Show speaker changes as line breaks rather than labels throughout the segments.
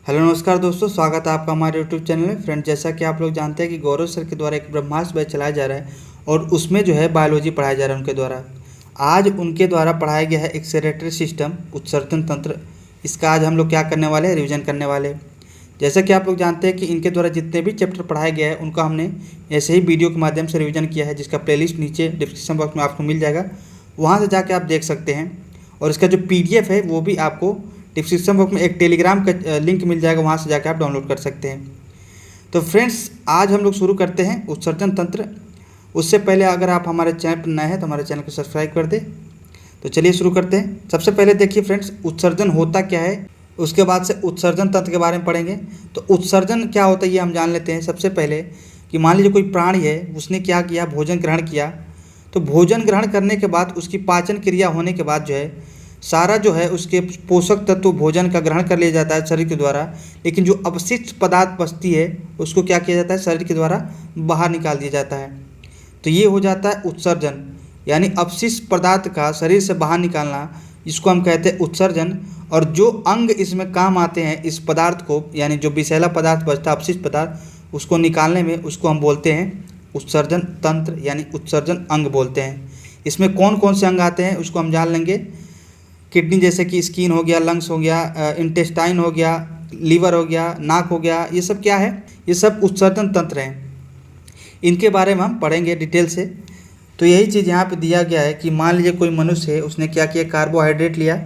Hello नमस्कार दोस्तों, स्वागत है आपका हमारे यूट्यूब चैनल में। फ्रेंड, जैसा कि आप लोग जानते हैं कि गौरव सर के द्वारा एक ब्रह्मास्त्र बैच चलाया जा रहा है और उसमें जो है बायोलॉजी पढ़ाया जा रहा है उनके द्वारा। आज उनके द्वारा पढ़ाया गया है एक्सेलेरेटरी सिस्टम, उत्सर्जन तंत्र। इसका आज हम लोग क्या करने वाले हैं, रिवीजन करने वाले हैं। जैसा कि आप लोग जानते हैं कि इनके द्वारा जितने भी चैप्टर पढ़ाया गया है उनका हमने ऐसे ही वीडियो के माध्यम से रिवीजन किया है, जिसका प्लेलिस्ट नीचे डिस्क्रिप्शन बॉक्स में आपको मिल जाएगा। वहाँ से जाके आप देख सकते हैं। और इसका जो PDF है वो भी आपको डिस्क्रिप्शन बॉक्स में एक टेलीग्राम का लिंक मिल जाएगा, वहाँ से जाकर आप डाउनलोड कर सकते हैं। तो फ्रेंड्स, आज हम लोग शुरू करते हैं उत्सर्जन तंत्र। उससे पहले अगर आप हमारे चैनल पर नए हैं तो हमारे चैनल को सब्सक्राइब कर दें। तो चलिए शुरू करते हैं। सबसे पहले देखिए फ्रेंड्स, उत्सर्जन होता क्या है, उसके बाद से उत्सर्जन तंत्र के बारे में पढ़ेंगे। तो उत्सर्जन क्या होता है ये हम जान लेते हैं। सबसे पहले कि मान लीजिए कोई प्राणी है, उसने क्या किया, भोजन ग्रहण किया। तो भोजन ग्रहण करने के बाद उसकी पाचन क्रिया होने के बाद जो है सारा जो है उसके पोषक तत्व भोजन का ग्रहण कर लिया जाता है शरीर के द्वारा, लेकिन जो अवशिष्ट पदार्थ बचती है उसको क्या किया जाता है, शरीर के द्वारा बाहर निकाल दिया जाता है। तो ये हो जाता है उत्सर्जन, यानी अवशिष्ट पदार्थ का शरीर से बाहर निकालना, इसको हम कहते हैं उत्सर्जन। और जो अंग इसमें काम आते हैं इस पदार्थ को, यानी जो विषैला पदार्थ बचता है अवशिष्ट पदार्थ, उसको निकालने में, उसको हम बोलते हैं उत्सर्जन तंत्र, यानी उत्सर्जन अंग बोलते हैं। इसमें कौन कौन से अंग आते हैं उसको हम जान लेंगे। किडनी जैसे कि स्किन हो गया, लंग्स हो गया, इंटेस्टाइन हो गया, लीवर हो गया, नाक हो गया, ये सब क्या है, ये सब उत्सर्जन तंत्र हैं। इनके बारे में हम पढ़ेंगे डिटेल से। तो यही चीज़ यहाँ पे दिया गया है कि मान लीजिए कोई मनुष्य है, उसने क्या किया, कार्बोहाइड्रेट लिया।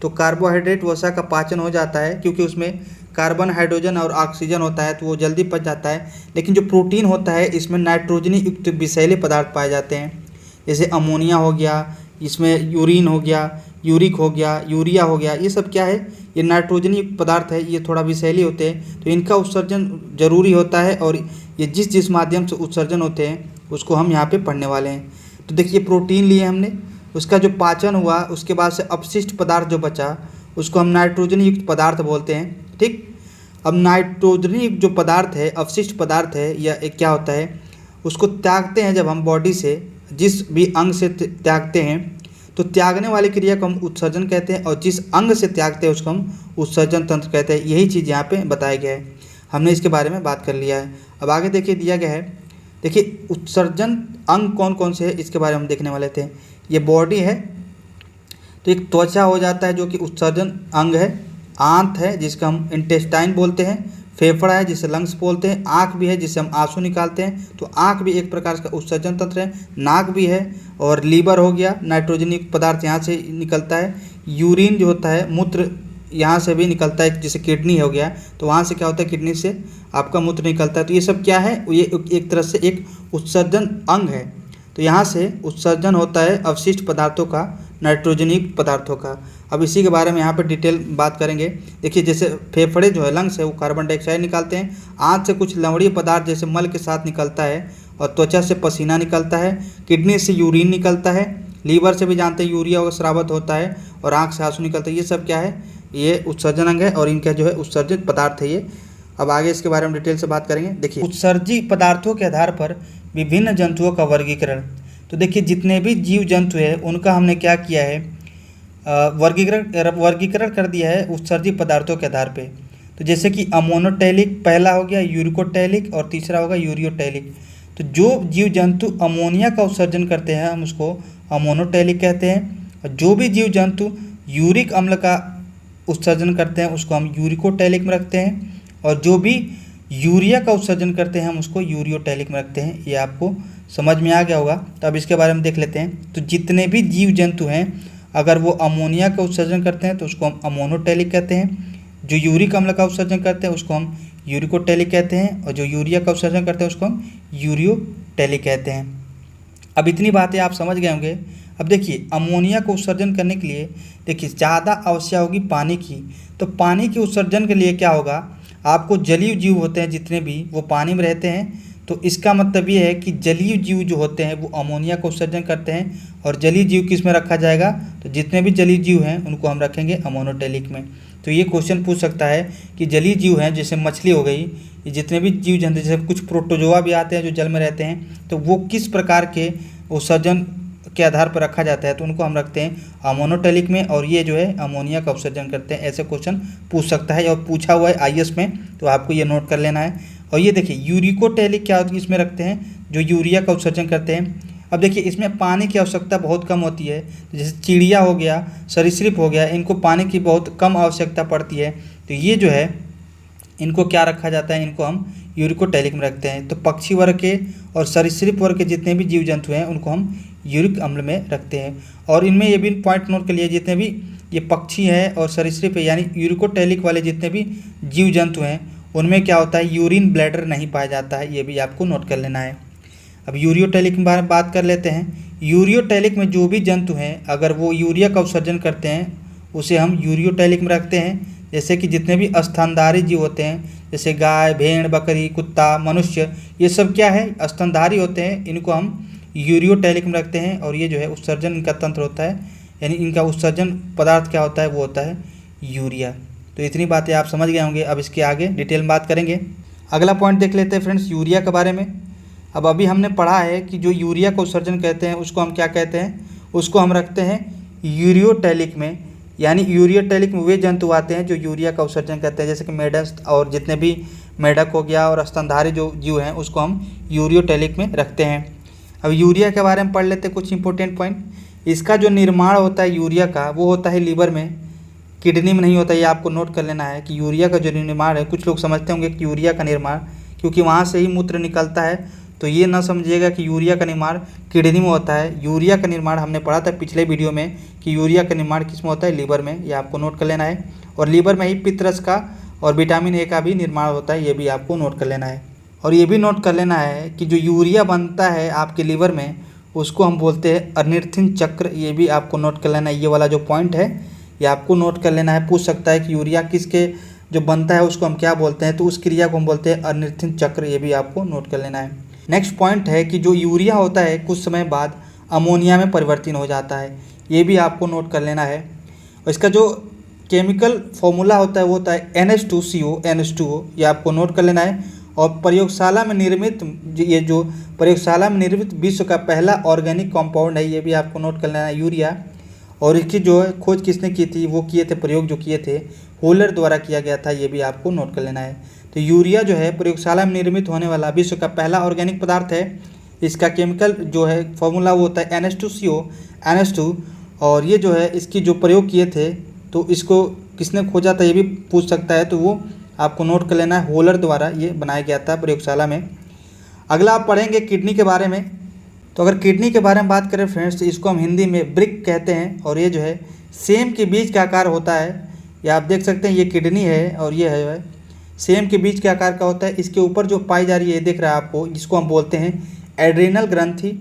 तो कार्बोहाइड्रेट वसा का पाचन हो जाता है, क्योंकि उसमें कार्बन, हाइड्रोजन और ऑक्सीजन होता है, तो वो जल्दी पच जाता है। लेकिन जो प्रोटीन होता है इसमें नाइट्रोजनी युक्त विषैले पदार्थ पाए जाते हैं, जैसे अमोनिया हो गया, इसमें यूरिन हो गया, यूरिक हो गया, यूरिया हो गया। ये सब क्या है, ये नाइट्रोजनी पदार्थ है, ये थोड़ा विषैले होते हैं, तो इनका उत्सर्जन जरूरी होता है। और ये जिस जिस माध्यम से उत्सर्जन होते हैं उसको हम यहाँ पे पढ़ने वाले हैं। तो देखिए, प्रोटीन लिए हमने, उसका जो पाचन हुआ, उसके बाद से अपशिष्ट पदार्थ जो बचा उसको हम नाइट्रोजन युक्त पदार्थ बोलते हैं। ठीक, अब नाइट्रोजनी युक्त जो पदार्थ है, अवशिष्ट पदार्थ है, या एक क्या होता है, उसको त्यागते हैं जब हम बॉडी से, जिस भी अंग से त्यागते हैं, तो त्यागने वाली क्रिया को हम उत्सर्जन कहते हैं, और जिस अंग से त्यागते हैं उसको हम उत्सर्जन तंत्र कहते हैं। यही चीज़ यहाँ पे बताया गया है, हमने इसके बारे में बात कर लिया है। अब आगे देखिए दिया गया है, देखिए उत्सर्जन अंग कौन कौन से है इसके बारे में हम देखने वाले थे। ये बॉडी है, तो एक त्वचा हो जाता है जो कि उत्सर्जन अंग है। आंत है जिसका हम इंटेस्टाइन बोलते हैं। फेफड़ा है जिसे लंग्स बोलते हैं। आँख भी है जिससे हम आंसू निकालते हैं, तो आँख भी एक प्रकार का उत्सर्जन तंत्र है। नाक भी है, और लीवर हो गया, नाइट्रोजन युक्त पदार्थ यहाँ से निकलता है। यूरिन जो होता है, मूत्र यहाँ से भी निकलता है, जैसे किडनी हो गया तो वहाँ से क्या होता है, किडनी से आपका मूत्र निकलता है। तो ये सब क्या है, ये एक तरह से एक उत्सर्जन अंग है। तो यहाँ से उत्सर्जन होता है अवशिष्ट पदार्थों का, नाइट्रोजन युक्त पदार्थों का। अब इसी के बारे में यहाँ पर डिटेल बात करेंगे। देखिए, जैसे फेफड़े जो है, लंग्स है, वो कार्बन डाइऑक्साइड निकालते हैं। आँत से कुछ लवणीय पदार्थ जैसे मल के साथ निकलता है, और त्वचा से पसीना निकलता है। किडनी से यूरिन निकलता है। लीवर से भी जानते हैं यूरिया और स्रावित होता है, और आँख से आंसू निकलता है। ये सब क्या है, ये उत्सर्जन अंग है, और इनका जो है उत्सर्जित पदार्थ है ये। अब आगे इसके बारे में डिटेल से बात करेंगे। देखिए, उत्सर्जित पदार्थों के आधार पर विभिन्न जंतुओं का वर्गीकरण। तो देखिए, जितने भी जीव जंतु है उनका हमने क्या किया है, वर्गीकरण कर दिया है उत्सर्जित पदार्थों के आधार पे। तो जैसे कि अमोनोटैलिक पहला हो गया, यूरिकोटैलिक, और तीसरा होगा यूरियोटैलिक। तो जो जीव जंतु अमोनिया का उत्सर्जन करते हैं हम उसको अमोनोटैलिक कहते हैं, और जो भी जीव जंतु यूरिक अम्ल का उत्सर्जन करते हैं उसको हम यूरिकोटैलिक में रखते हैं, और जो भी यूरिया का उत्सर्जन करते हैं हम उसको यूरियोटैलिक में रखते हैं। ये आपको समझ में आ गया होगा। तो अब इसके बारे में देख लेते हैं। तो जितने भी जीव जंतु हैं, अगर वो अमोनिया का उत्सर्जन करते हैं तो उसको हम अमोनोटैलिक कहते हैं। जो यूरिक अम्ल का उत्सर्जन करते हैं उसको हम यूरिकोटैलिक कहते हैं, और जो यूरिया का उत्सर्जन करते हैं उसको हम यूरियोटैलिक कहते हैं। अब इतनी बातें आप समझ गए होंगे। अब देखिए, अमोनिया को उत्सर्जन करने के लिए देखिए ज़्यादा आवश्यक होगी पानी की। तो पानी के उत्सर्जन के लिए क्या होगा, आपको जलीय जीव होते हैं जितने भी, वो पानी में रहते हैं। तो इसका मतलब ये है कि जलीय जीव जो होते हैं वो अमोनिया को उत्सर्जन करते हैं। और जलीय जीव किस में रखा जाएगा, तो जितने भी जलीय जीव हैं उनको हम रखेंगे अमोनोटैलिक में। तो ये क्वेश्चन पूछ सकता है कि जलीय जीव हैं, जैसे मछली हो गई, ये जितने भी जीव जंतु, जैसे कुछ प्रोटोजोआ भी आते हैं जो जल में रहते हैं, तो वो किस प्रकार के उत्सर्जन के आधार पर रखा जाता है तो उनको हम रखते हैं अमोनोटैलिक में, और ये जो है अमोनिया का उत्सर्जन करते हैं। ऐसे क्वेश्चन पूछ सकता है और पूछा हुआ है आईएएस में, तो आपको ये नोट कर लेना है। और ये देखिए यूरिकोटैलिक क्या होती है, इसमें रखते हैं जो यूरिया का उत्सर्जन करते हैं। अब देखिए इसमें पानी की आवश्यकता बहुत कम होती है, जैसे चिड़िया हो गया, सरीसृप हो गया, इनको पानी की बहुत कम आवश्यकता पड़ती है, तो ये जो है इनको क्या रखा जाता है, इनको हम यूरिकोटैलिक में रखते हैं। तो पक्षी वर्ग के और सरीसृप वर्ग के जितने भी जीव जंतु हैं उनको हम यूरिक अम्ल में रखते हैं। और इनमें ये भी पॉइंट नोट कर लिए, जितने भी ये पक्षी हैं और सरीसृप है यानी यूरिकोटैलिक वाले जितने भी जीव जंतु हैं उनमें क्या होता है, यूरिन ब्लैडर नहीं पाया जाता है, ये भी आपको नोट कर लेना है। अब यूरियोटैलिक के बारे में बात कर लेते हैं। यूरियोटैलिक में जो भी जंतु हैं अगर वो यूरिया का उत्सर्जन करते हैं उसे हम यूरियोटैलिक में रखते हैं। जैसे कि जितने भी स्तनधारी जीव होते हैं, जैसे गाय, भेड़, बकरी, कुत्ता, मनुष्य, ये सब क्या है, स्तनधारी होते हैं, इनको हम यूरियोटैलिक में रखते हैं। और ये जो है उत्सर्जन इनका तंत्र होता है, यानी इनका उत्सर्जन पदार्थ क्या होता है, वो होता है यूरिया। तो इतनी बातें आप समझ गए होंगे। अब इसके आगे डिटेल में बात करेंगे। अगला पॉइंट देख लेते हैं फ्रेंड्स, यूरिया के बारे में। अब अभी हमने पढ़ा है कि जो यूरिया का उत्सर्जन कहते हैं उसको हम क्या कहते हैं, उसको हम रखते हैं यूरियोटैलिक में। यानी यूरियोटैलिक में वे जंतु आते हैं जो यूरिया का उत्सर्जन करते हैं, जैसे कि मेढक और जितने भी मेढक हो गया और स्तनधारी जो जीव हैं उसको हम यूरियोटैलिक में रखते हैं। अब यूरिया के बारे में पढ़ लेते हैं कुछ इंपॉर्टेंट पॉइंट। इसका जो निर्माण होता है यूरिया का वो होता है लीवर में, किडनी में नहीं होता। ये आपको नोट कर लेना है कि यूरिया का जो निर्माण है, कुछ लोग समझते होंगे कि यूरिया का निर्माण क्योंकि वहाँ से ही मूत्र निकलता है, तो ये ना समझिएगा कि यूरिया का निर्माण किडनी में होता है। यूरिया का निर्माण हमने पढ़ा था पिछले वीडियो में कि यूरिया का निर्माण किस में होता है, लीवर में, ये आपको नोट कर लेना है। और लीवर में ही पित्तरस का और विटामिन ए का भी निर्माण होता है, ये भी आपको नोट कर लेना है। और ये भी नोट कर लेना है कि जो यूरिया बनता है आपके लीवर में उसको हम बोलते हैं अर्निथिन चक्र, ये भी आपको नोट कर लेना है। ये वाला जो पॉइंट है ये आपको नोट कर लेना है। पूछ सकता है कि यूरिया किसके जो बनता है उसको हम क्या बोलते हैं, तो उस क्रिया को हम बोलते हैं अर्निथिन चक्र, ये भी आपको नोट कर लेना है। नेक्स्ट पॉइंट है कि जो यूरिया होता है कुछ समय बाद अमोनिया में परिवर्तित हो जाता है, ये भी आपको नोट कर लेना है। और इसका जो केमिकल फॉर्मूला होता है वो होता है NH2CO NH2O, ये आपको नोट कर लेना है। और प्रयोगशाला में निर्मित ये जो प्रयोगशाला में निर्मित विश्व का पहला ऑर्गेनिक कंपाउंड है, ये भी आपको नोट कर लेना है, यूरिया। और इसकी जो है खोज किसने की थी, वो किए थे, प्रयोग जो किए थे होलर द्वारा किया गया था, ये भी आपको नोट कर लेना है। तो यूरिया जो है प्रयोगशाला में निर्मित होने वाला विश्व का पहला ऑर्गेनिक पदार्थ है। इसका केमिकल जो है फॉर्मूला वो होता है NH2CO NH2। और ये जो है इसकी जो प्रयोग किए थे तो इसको किसने खोजा था ये भी पूछ सकता है, तो वो आपको नोट कर लेना है, होलर द्वारा ये बनाया गया था प्रयोगशाला में। अगला आप पढ़ेंगे किडनी के बारे में। तो अगर किडनी के बारे में बात करें फ्रेंड्स तो इसको हम हिंदी में ब्रिक कहते हैं। और ये जो है सेम के बीज का आकार होता है, या आप देख सकते हैं ये किडनी है और ये है सेम के बीच के आकार का होता है। इसके ऊपर जो पाई जा रही है ये दिख रहा है आपको, जिसको हम बोलते हैं एड्रिनल ग्रंथि,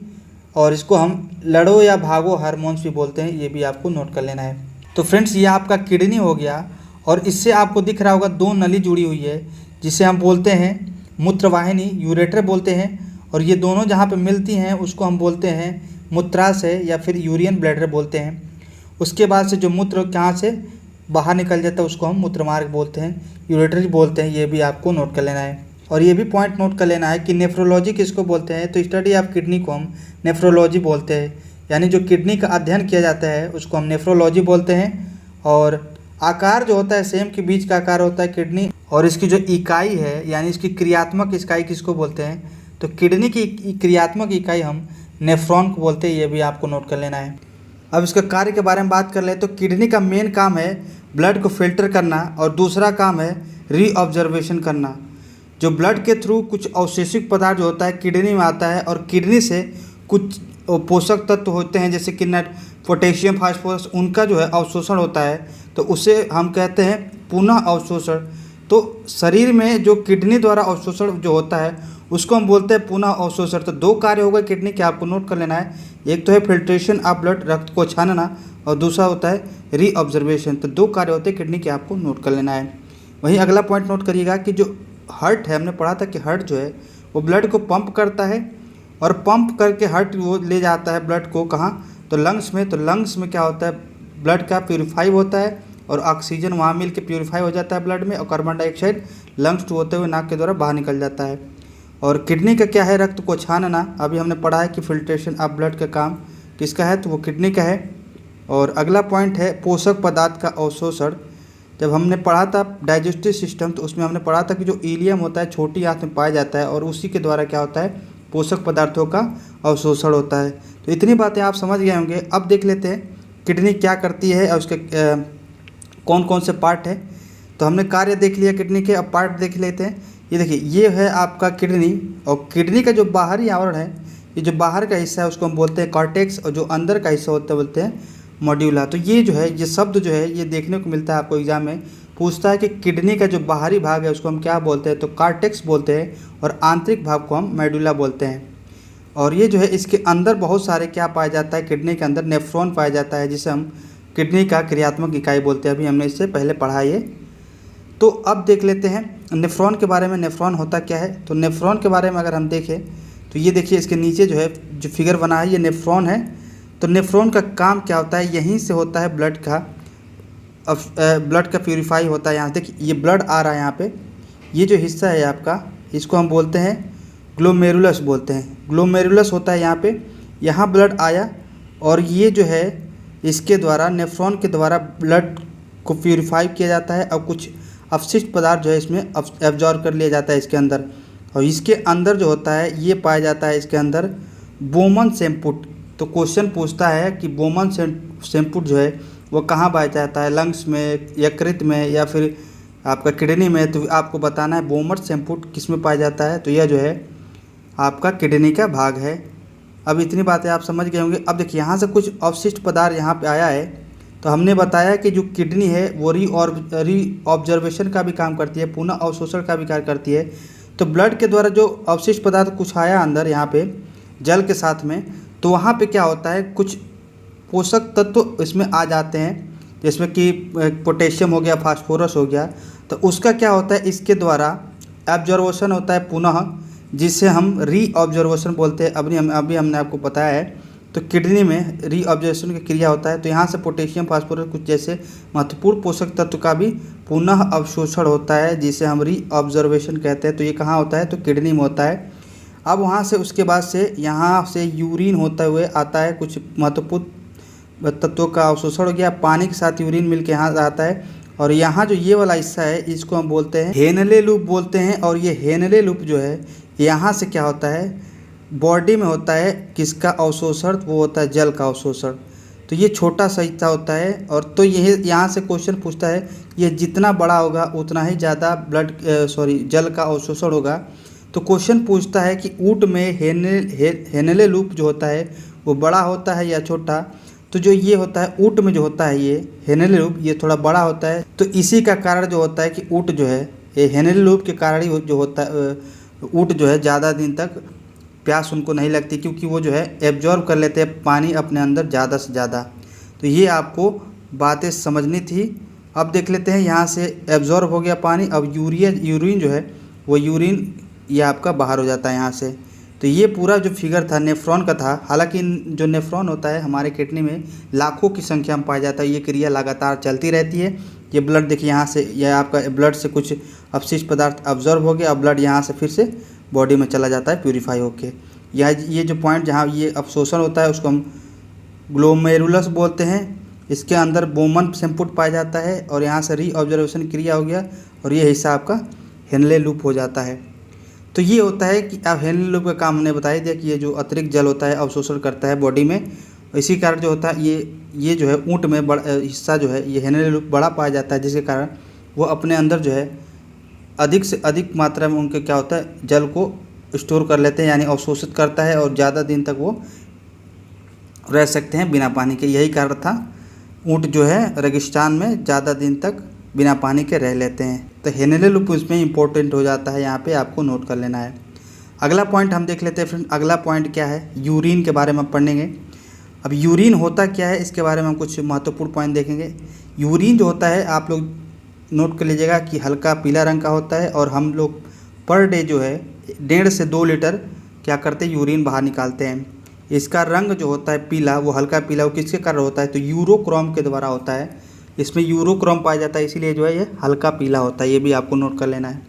और इसको हम लड़ो या भागो हार्मोन्स भी बोलते हैं, ये भी आपको नोट कर लेना है। तो फ्रेंड्स ये आपका किडनी हो गया, और इससे आपको दिख रहा होगा दो नली जुड़ी हुई है जिसे हम बोलते हैं मूत्रवाहिनी, यूरेटर बोलते हैं। और ये दोनों जहाँ पे मिलती हैं उसको हम बोलते हैं मूत्राशय या फिर यूरियन ब्लैडर बोलते हैं। उसके बाद से जो मूत्र कहाँ से बाहर निकल जाता है उसको हम मूत्रमार्ग बोलते हैं, यूरेटर बोलते हैं, ये भी आपको नोट कर लेना है। और ये भी पॉइंट नोट कर लेना है कि नेफ्रोलॉजी किसको बोलते हैं, तो स्टडी ऑफ किडनी को हम नेफ्रोलॉजी बोलते हैं। यानी जो किडनी का अध्ययन किया जाता है उसको हम नेफ्रोलॉजी बोलते हैं। और आकार जो होता है सेम के बीच का आकार होता है किडनी, और इसकी जो इकाई है यानी इसकी क्रियात्मक इकाई किसको बोलते हैं, तो किडनी की क्रियात्मक इकाई हम नेफ्रॉन को बोलते हैं, ये भी आपको नोट कर लेना है। अब इसका कार्य के बारे में बात कर ले तो किडनी का मेन काम है ब्लड को फिल्टर करना, और दूसरा काम है रीऑब्जर्वेशन करना। जो ब्लड के थ्रू कुछ अवशेषित पदार्थ जो होता है किडनी में आता है, और किडनी से कुछ पोषक तत्व होते हैं जैसे कि पोटेशियम, फास्फोरस, उनका जो है अवशोषण होता है, तो उसे हम कहते हैं पुनः अवशोषण। तो शरीर में जो किडनी द्वारा अवशोषण जो होता है उसको हम बोलते हैं पुनः अवशोषण। तो दो कार्य हो गए किडनी के, आपको नोट कर लेना है। एक तो है फिल्ट्रेशन ऑफ ब्लड, रक्त को छानना, और दूसरा होता है रीऑब्जर्वेशन। तो दो कार्य होते हैं किडनी के, आपको नोट कर लेना है। वहीं अगला पॉइंट नोट करिएगा कि जो हार्ट है, हमने पढ़ा था कि हार्ट जो है वो ब्लड को पंप करता है, और पंप करके हार्ट वो ले जाता है ब्लड को कहाँ, तो लंग्स में। तो लंग्स में क्या होता है, ब्लड का प्यूरीफाई होता है, और ऑक्सीजन वहाँ मिल के प्यूरीफाई हो जाता है ब्लड में, और कार्बन डाइऑक्साइड लंग्स टू होते हुए नाक के द्वारा बाहर निकल जाता है। और किडनी का क्या है, रक्त को छानना। अभी हमने पढ़ा है कि फिल्ट्रेशन ऑफ ब्लड का काम किसका है, तो वो किडनी का है। और अगला पॉइंट है पोषक पदार्थ का अवशोषण। जब हमने पढ़ा था डाइजेस्टिव सिस्टम, तो उसमें हमने पढ़ा था कि जो इलियम होता है छोटी आंत में पाया जाता है और उसी के द्वारा क्या होता है, पोषक पदार्थों का अवशोषण होता है। तो इतनी बातें आप समझ गए होंगे। अब देख लेते हैं किडनी क्या करती है और उसके कौन कौन से पार्ट है। तो हमने कार्य देख लिया किडनी के, अब पार्ट देख लेते हैं। ये देखिए, ये है आपका किडनी, और किडनी का जो बाहरी आवरण है, ये जो बाहर का हिस्सा है उसको हम बोलते हैं कॉर्टेक्स, और जो अंदर का हिस्सा होता है बोलते हैं मॉड्यूला। तो ये जो है, ये शब्द जो है ये देखने को मिलता है आपको एग्जाम में, पूछता है कि किडनी का जो बाहरी भाग है उसको हम क्या बोलते हैं, तो कॉर्टेक्स बोलते हैं, और आंतरिक भाग को हम मेडुला बोलते हैं। और ये जो है इसके अंदर बहुत सारे क्या पाया जाता है, किडनी के अंदर नेफ्रॉन पाया जाता है, जिसे हम किडनी का क्रियात्मक इकाई बोलते हैं। अभी हमने इससे पहले पढ़ा ये। तो अब देख लेते हैं नेफ्रॉन के बारे में। नेफ्रॉन होता क्या है, तो नेफ्रॉन के बारे में अगर हम देखें तो ये देखिए इसके नीचे जो है जो फिगर बना है ये नेफ्रॉन है। तो नेफ्रॉन का काम क्या होता है, यहीं से होता है ब्लड का प्यूरिफाई होता है। यहाँ देखिए ये ब्लड आ रहा है यहाँ पे, ये जो हिस्सा है आपका इसको हम बोलते हैं ग्लोमेरुलस बोलते हैं। ग्लोमेरुलस होता है यहाँ पे, यहाँ ब्लड आया और ये जो है इसके द्वारा नेफ्रॉन के द्वारा ब्लड को प्यूरिफाई किया जाता है और कुछ अपशिष्ट पदार्थ जो है इसमें एब्जॉर्ब कर लिया जाता है इसके अंदर। और इसके अंदर जो होता है ये पाया जाता है इसके अंदर बोमन सेम्पुट। तो क्वेश्चन पूछता है कि बोमन सेम्पुट जो है वो कहाँ पाया जाता है, लंग्स में, यकृत में, या फिर आपका किडनी में। तो आपको बताना है बोमन सेम्पुट किस में पाया जाता है, तो यह जो है आपका किडनी का भाग है। अब इतनी बातें आप समझ गए होंगे। अब देखिए यहाँ से कुछ अवशिष्ट पदार्थ यहाँ पे आया है, तो हमने बताया कि जो किडनी है वो रीऑब्जर्वेशन का भी काम करती है, पुनः अवशोषण का भी कार्य करती है। तो ब्लड के द्वारा जो अवशिष्ट पदार्थ कुछ आया अंदर यहाँ पे जल के साथ में, तो वहाँ पे क्या होता है, कुछ पोषक तत्व इसमें आ जाते हैं, जिसमें कि पोटेशियम हो गया, फास्फोरस हो गया। तो उसका क्या होता है, इसके द्वारा एब्जॉर्वेशन होता है पुनः, जिसे हम रीऑब्जर्वेशन बोलते हैं। अभी हमने आपको बताया है। तो किडनी में रीऑब्जर्वेशन की क्रिया होता है, तो यहाँ से पोटेशियम, फास्फोरस कुछ जैसे महत्वपूर्ण पोषक तत्व का भी पुनः अवशोषण होता है, जिसे हम रीऑब्जर्वेशन कहते हैं। तो ये कहाँ होता है, तो किडनी में होता है। अब वहाँ से उसके बाद से यहाँ से यूरिन होते हुए आता है, कुछ महत्वपूर्ण तत्वों का अवशोषण हो गया, पानी के साथ यूरिन मिलके यहाँ आता है। और यहाँ जो ये वाला हिस्सा है इसको हम बोलते हैं हेनले लूप बोलते हैं। और ये हेनले लूप जो है यहाँ से क्या होता है, बॉडी में होता है किसका अवशोषण, वो होता है जल का अवशोषण। तो ये छोटा सा हिस्सा होता है। और तो ये यहाँ से क्वेश्चन पूछता है ये जितना बड़ा होगा उतना ही ज़्यादा जल का अवशोषण होगा। तो क्वेश्चन पूछता है कि ऊँट में हेनले लूप जो होता है वो बड़ा होता है या छोटा। तो जो ये होता है ऊँट में जो होता है ये हेनले लूप ये थोड़ा बड़ा होता है। तो इसी का कारण जो होता है कि ऊँट जो है ये हेनले लूप के कारण ही जो होता है ऊँट जो है ज़्यादा दिन तक प्यास उनको नहीं लगती, क्योंकि वो जो है एब्जॉर्ब कर लेते हैं पानी अपने अंदर ज़्यादा से ज़्यादा। तो ये आपको बातें समझनी थी। अब देख लेते हैं यहाँ से एब्जॉर्ब हो गया पानी। अब यूरिन जो है वो यूरिन ये आपका बाहर हो जाता है यहाँ से। तो ये पूरा जो फिगर था नेफ्रॉन का था। हालांकि जो नेफ्रॉन होता है हमारे किडनी में लाखों की संख्या में पाया जाता है। ये क्रिया लगातार चलती रहती है। ये ब्लड देखिए यहाँ से, यह आपका ब्लड से कुछ अपशिष्ट पदार्थ अब्जॉर्ब हो गया, अब ब्लड यहाँ से फिर से बॉडी में चला जाता है प्यूरिफाई होके। ये जो पॉइंट जहाँ ये अवशोषण होता है उसको हम ग्लोमेरुलस बोलते हैं। इसके अंदर बोमन सेम्पुट पाया जाता है और यहाँ से रीऑब्जर्वेशन क्रिया हो गया और ये हिस्सा आपका हेनले लूप हो जाता है। तो ये होता है कि अब हेनले लूप का काम हमने बता ही दिया कि ये जो अतिरिक्त जल होता है अवशोषण करता है बॉडी में। इसी कारण जो होता है ये जो है ऊँट में बड़ा हिस्सा जो है ये हेनले लूप बड़ा पाया जाता है, जिसके कारण वो अपने अंदर जो है अधिक से अधिक मात्रा में उनके क्या होता है जल को स्टोर कर लेते हैं, यानी अवशोषित करता है और ज़्यादा दिन तक वो रह सकते हैं बिना पानी के। यही कारण था ऊँट जो है रेगिस्तान में ज़्यादा दिन तक बिना पानी के रह लेते हैं। तो हेनले लूप इसमें इंपॉर्टेंट हो जाता है, यहाँ पे आपको नोट कर लेना है। अगला पॉइंट हम देख लेते हैं फ्रेंड। अगला पॉइंट क्या है, यूरिन के बारे में हम पढ़ेंगे। अब यूरिन होता क्या है इसके बारे में हम कुछ महत्वपूर्ण पॉइंट देखेंगे। यूरिन जो होता है आप लोग नोट कर लीजिएगा कि हल्का पीला रंग का होता है और हम लोग पर डे जो है 1.5 से 2 लीटर क्या करते हैं यूरिन बाहर निकालते हैं। इसका रंग जो होता है पीला, वो हल्का पीला, वो किसके कारण होता है, तो यूरोक्रोम के द्वारा होता है। इसमें यूरोक्रोम पाया जाता है, इसीलिए जो है ये हल्का पीला होता है। ये भी आपको नोट कर लेना है।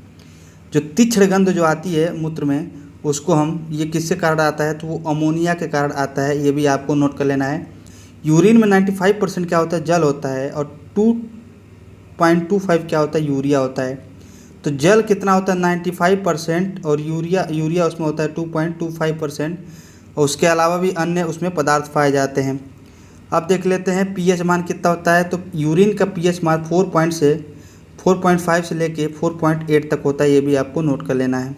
जो तीक्ष्ण गंध जो आती है मूत्र में उसको हम, ये किसके कारण आता है, तो वो अमोनिया के कारण आता है, ये भी आपको नोट कर लेना है। यूरिन में 95% क्या होता है, जल होता है, और 2.25 क्या होता है, यूरिया होता है। तो जल कितना होता है, 95%, और यूरिया उसमें होता है 2.25%, और उसके अलावा भी अन्य उसमें पदार्थ पाए जाते हैं। अब देख लेते हैं पीएच मान कितना होता है। तो यूरिन का पीएच मान 4.5 से लेके 4.8 तक होता है, ये भी आपको नोट कर लेना है।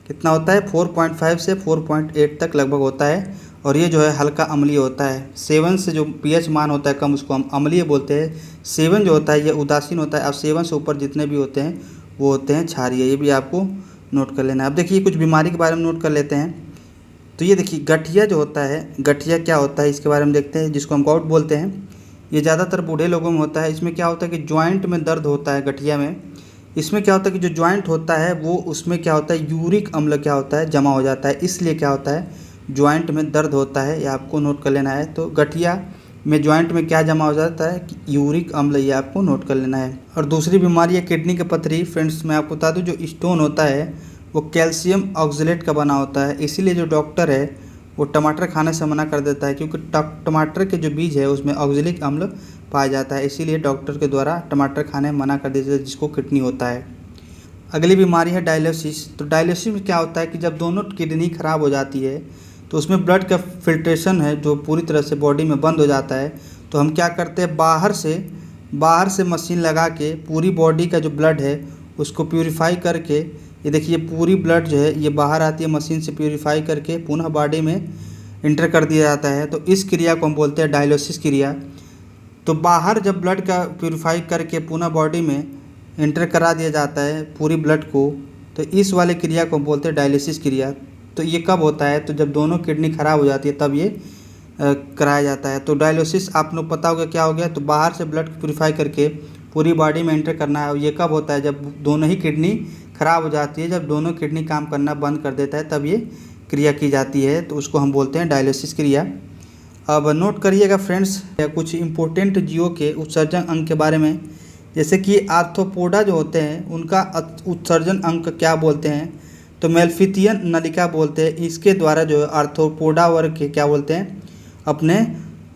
कितना होता है, 4.5 से 4.8 तक लगभग होता है, और ये जो है हल्का अम्लीय होता है। 7 से जो पीएच मान होता है कम, उसको हम अम्लीय बोलते हैं। 7 जो होता है ये उदासीन होता है। अब 7 से ऊपर जितने भी होते हैं वो होते हैं क्षारीय, ये भी आपको नोट कर लेना है। अब देखिए कुछ बीमारी के बारे में नोट कर लेते हैं। तो ये देखिए गठिया जो होता है, गठिया क्या होता है इसके बारे में देखते हैं, जिसको हम गाउट बोलते हैं। ये ज़्यादातर बूढ़े लोगों में होता है। इसमें क्या होता है कि जॉइंट में दर्द होता है गठिया में। इसमें क्या होता है कि जो जॉइंट होता है वो, उसमें क्या होता है, यूरिक अम्ल क्या होता है, जमा हो जाता है, इसलिए क्या होता है, जॉइंट में दर्द होता है, ये आपको नोट कर लेना है। तो गठिया में जॉइंट में क्या जमा हो जाता है, यूरिक अम्ल, ये आपको नोट कर लेना है। और दूसरी बीमारी है किडनी की पथरी। फ्रेंड्स मैं आपको बता दूं, जो स्टोन होता है वो कैल्शियम ऑक्जेलेट का बना होता है, इसीलिए जो डॉक्टर है वो टमाटर खाने से मना कर देता है, क्योंकि टमाटर के जो बीज है उसमें ऑक्जेलिक अम्ल पाया जाता है, इसीलिए डॉक्टर के द्वारा टमाटर खाने में मना कर देते हैं, जिसको किडनी होता है। अगली बीमारी है डायलिसिस। तो डायलिसिस में क्या होता है कि जब दोनों किडनी खराब हो जाती है तो उसमें ब्लड का फिल्ट्रेशन है जो पूरी तरह से बॉडी में बंद हो जाता है। तो हम क्या करते हैं, बाहर से मशीन लगा के पूरी बॉडी का जो ब्लड है उसको प्यूरिफाई करके, ये देखिए पूरी ब्लड जो है ये बाहर आती है, मशीन से प्यूरिफाई करके पुनः बॉडी में इंटर कर दिया जाता है। तो इस क्रिया को हम बोलते हैं डायलिसिस क्रिया। तो बाहर जब ब्लड का प्यूरिफाई करके पुनः बॉडी में इंटर करा दिया जाता है पूरी ब्लड को, तो इस वाले क्रिया को हम बोलते हैं डायलिसिस क्रिया। तो ये कब होता है, तो जब दोनों किडनी खराब हो जाती है तब ये कराया जाता है। तो डायलिसिस आप लोग पता होगा क्या हो गया, तो बाहर से ब्लड प्यूरिफाई करके पूरी बॉडी में एंटर करना है। और ये कब होता है, जब दोनों ही किडनी खराब हो जाती है, जब दोनों किडनी काम करना बंद कर देता है तब ये क्रिया की जाती है, तो उसको हम बोलते हैं डायलिसिस क्रिया। अब नोट करिएगा फ्रेंड्स कुछ इम्पोर्टेंट जीवों के उत्सर्जन अंग के बारे में, जैसे कि आर्थ्रोपोडा जो होते हैं उनका उत्सर्जन अंग क्या बोलते हैं, तो मेल्फिथियन नलिका बोलते हैं। इसके द्वारा जो है आर्थ्रोपोडा वर्ग के क्या बोलते हैं, अपने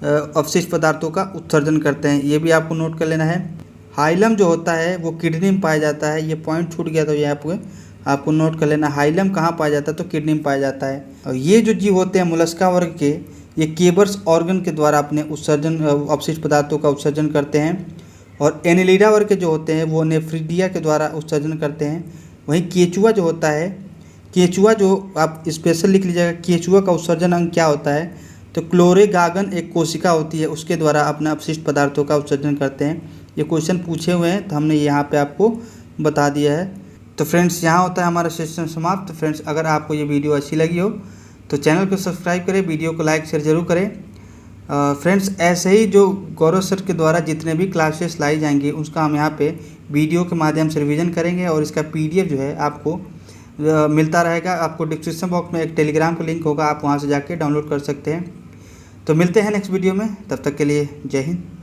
अवशिष्ट पदार्थों का उत्सर्जन करते हैं, ये भी आपको नोट कर लेना है। हाइलम जो होता है वो किडनी में पाया जाता है, ये पॉइंट छूट गया तो ये आपको नोट कर लेना। हाइलम कहाँ पाया जाता है, तो किडनी में पाया जाता है। और ये जो जीव होते हैं मोलस्का वर्ग के, ये केबर्स ऑर्गन के द्वारा अपने उत्सर्जन अवशिष्ट पदार्थों का उत्सर्जन करते हैं। और एनेलिडा वर्ग के जो होते हैं वो नेफ्रिडिया के द्वारा उत्सर्जन करते हैं। वहीं केचुआ जो होता है, केचुआ जो आप स्पेशल लिख लीजिएगा, केचुआ का उत्सर्जन अंग क्या होता है, तो क्लोरेगागन एक कोशिका होती है, उसके द्वारा अपने अपशिष्ट पदार्थों का उत्सर्जन करते हैं। ये क्वेश्चन पूछे हुए हैं तो हमने यहाँ पे आपको बता दिया है। तो फ्रेंड्स यहाँ होता है हमारा सेशन समाप्त। तो फ्रेंड्स अगर आपको ये वीडियो अच्छी लगी हो तो चैनल को सब्सक्राइब करें, वीडियो को लाइक शेयर जरूर करें। फ्रेंड्स ऐसे ही जो गौरव सर के द्वारा जितने भी क्लासेस लाई जाएंगी उसका हम यहाँ पे वीडियो के माध्यम से रिवीजन करेंगे, और इसका PDF जो है आपको मिलता रहेगा। आपको डिस्क्रिप्शन बॉक्स में एक टेलीग्राम का लिंक होगा, आप वहाँ से जाके डाउनलोड कर सकते हैं। तो मिलते हैं नेक्स्ट वीडियो में, तब तक के लिए जय हिंद।